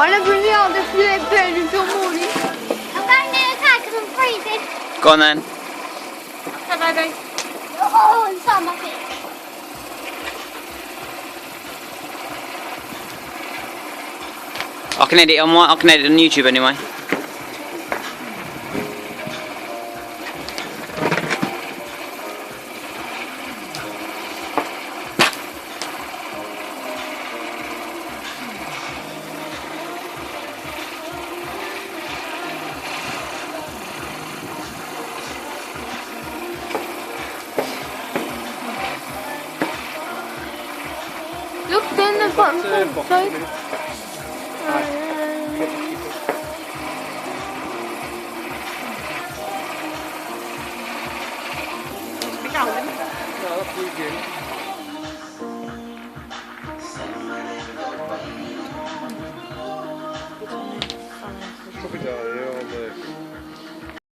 I never knew how to play until morning. I'm going near the car because I'm freezing. Go on then. Bye bye. Oh, inside my feet. I can edit it on YouTube anyway. Look, then the bottom.